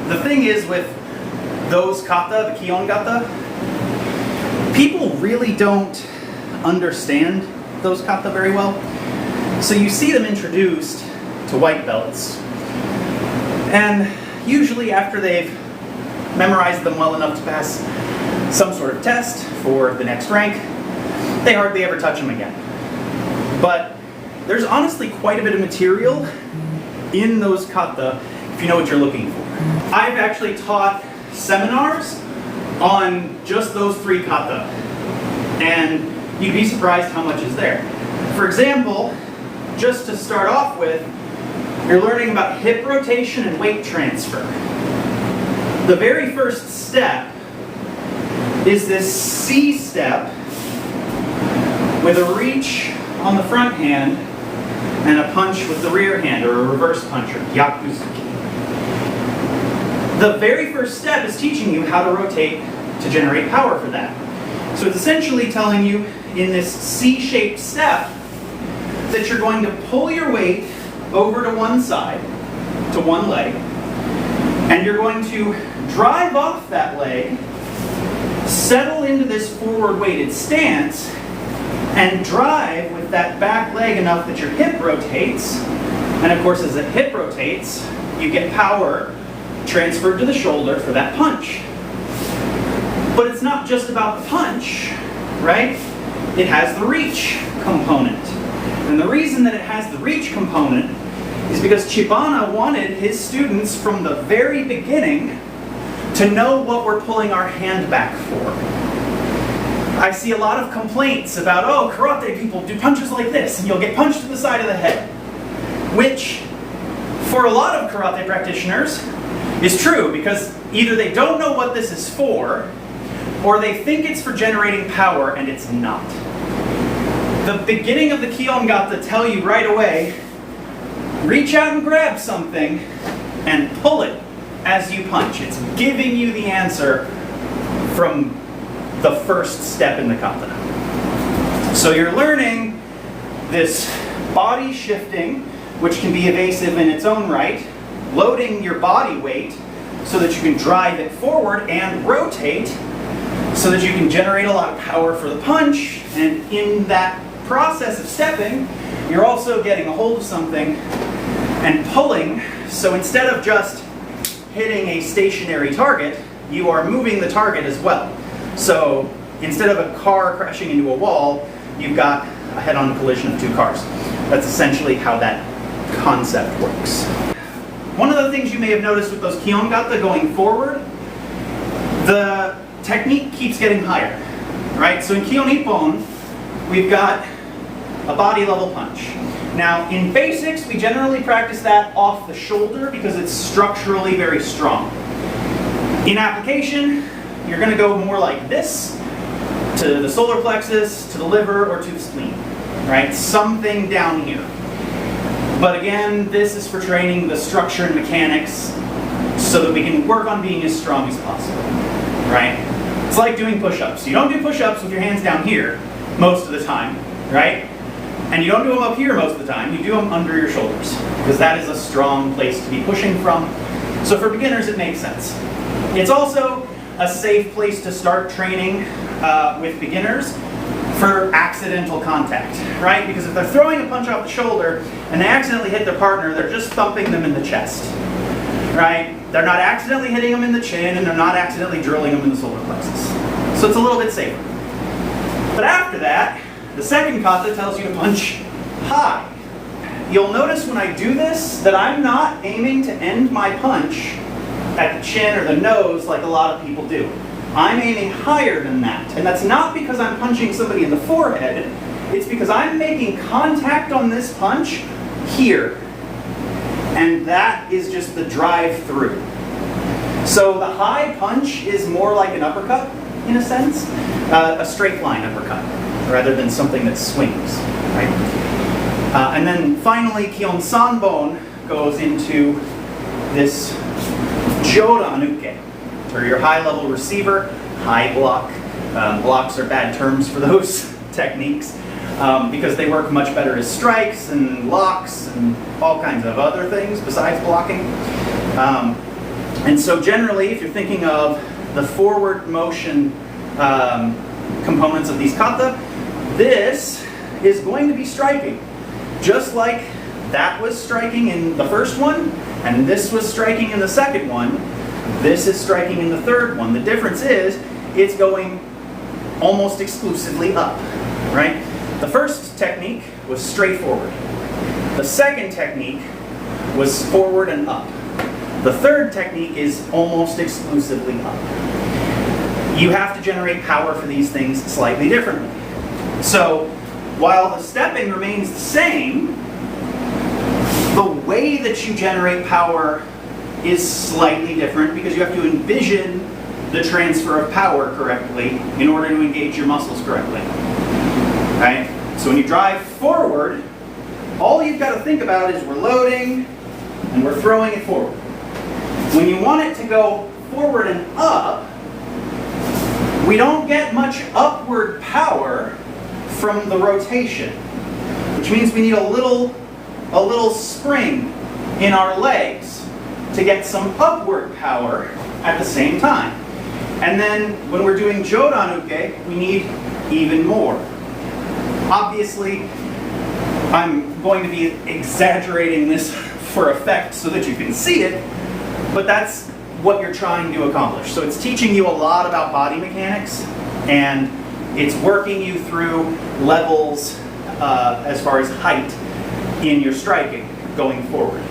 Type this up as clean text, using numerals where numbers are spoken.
the thing is with those kata, the Kihongata, people really don't understand those kata very well. So you see them introduced to white belts, and usually after they've memorized them well enough to pass some sort of test for the next rank, they hardly ever touch them again. But there's honestly quite a bit of material in those kata if you know what you're looking for. I've actually taught seminars on just those 3 kata, and you'd be surprised how much is there. For example, just to start off with, you're learning about hip rotation and weight transfer. The very first step is this C step with a reach on the front hand and a punch with the rear hand, or a reverse punch, or yakuzuki. The very first step is teaching you how to rotate to generate power for that. So it's essentially telling you in this C-shaped step that you're going to pull your weight over to one side, to one leg, and you're going to drive off that leg, settle into this forward weighted stance, and drive with that back leg enough that your hip rotates. And of course, as the hip rotates, you get power transferred to the shoulder for that punch. But it's not just about the punch, right? It has the reach component. And the reason that it has the reach component is because Chibana wanted his students from the very beginning to know what we're pulling our hand back for. I see a lot of complaints about, oh, karate people do punches like this, and you'll get punched to the side of the head. Which, for a lot of karate practitioners, is true, because either they don't know what this is for, or they think it's for generating power, and it's not. The beginning of the Kihongata tell you right away, reach out and grab something, and pull it as you punch. It's giving you the answer from the first step in the kata. So you're learning this body shifting, which can be evasive in its own right, loading your body weight so that you can drive it forward and rotate so that you can generate a lot of power for the punch. And in that process of stepping, you're also getting a hold of something and pulling. So instead of just hitting a stationary target, you are moving the target as well. So instead of a car crashing into a wall, you've got a head-on collision of 2 cars. That's essentially how that concept works. One of the things you may have noticed with those Kihongata going forward, the technique keeps getting higher, right? So in Kyo Nippon, we've got a body level punch. Now in basics, we generally practice that off the shoulder because it's structurally very strong. In application, you're going to go more like this, to the solar plexus, to the liver, or to the spleen, right? Something down here. But again, this is for training the structure and mechanics so that we can work on being as strong as possible, right? It's like doing push-ups. You don't do push-ups with your hands down here most of the time, right? And you don't do them up here most of the time. You do them under your shoulders because that is a strong place to be pushing from. So for beginners, it makes sense. It's also a safe place to start training with beginners for accidental contact, right? Because if they're throwing a punch off the shoulder and they accidentally hit their partner, they're just thumping them in the chest, right? They're not accidentally hitting them in the chin, and they're not accidentally drilling them in the solar plexus. So it's a little bit safer. But after that, the second kata tells you to punch high. You'll notice when I do this that I'm not aiming to end my punch at the chin or the nose like a lot of people do. I'm aiming higher than that. And that's not because I'm punching somebody in the forehead. It's because I'm making contact on this punch here. And that is just the drive through. So the high punch is more like an uppercut, in a sense. A straight line uppercut, rather than something that swings, right? And then finally, Kion Sanbon goes into this Joranuke, or your high-level receiver, high block. Blocks are bad terms for those techniques because they work much better as strikes and locks and all kinds of other things besides blocking. And so generally, if you're thinking of the forward motion components of these kata, this is going to be striking. Just like that was striking in the first one, and this was striking in the second one, this is striking in the third one. The difference is, it's going almost exclusively up, right? The first technique was straightforward. The second technique was forward and up. The third technique is almost exclusively up. You have to generate power for these things slightly differently. So, while the stepping remains the same, the way that you generate power is slightly different because you have to envision the transfer of power correctly in order to engage your muscles correctly. Right? So when you drive forward, all you've got to think about is we're loading and we're throwing it forward. When you want it to go forward and up, we don't get much upward power from the rotation, which means we need a little spring in our legs to get some upward power at the same time. And then when we're doing Jodan-uke, we need even more. Obviously, I'm going to be exaggerating this for effect so that you can see it, but that's what you're trying to accomplish. So it's teaching you a lot about body mechanics, and it's working you through levels as far as height in your striking going forward.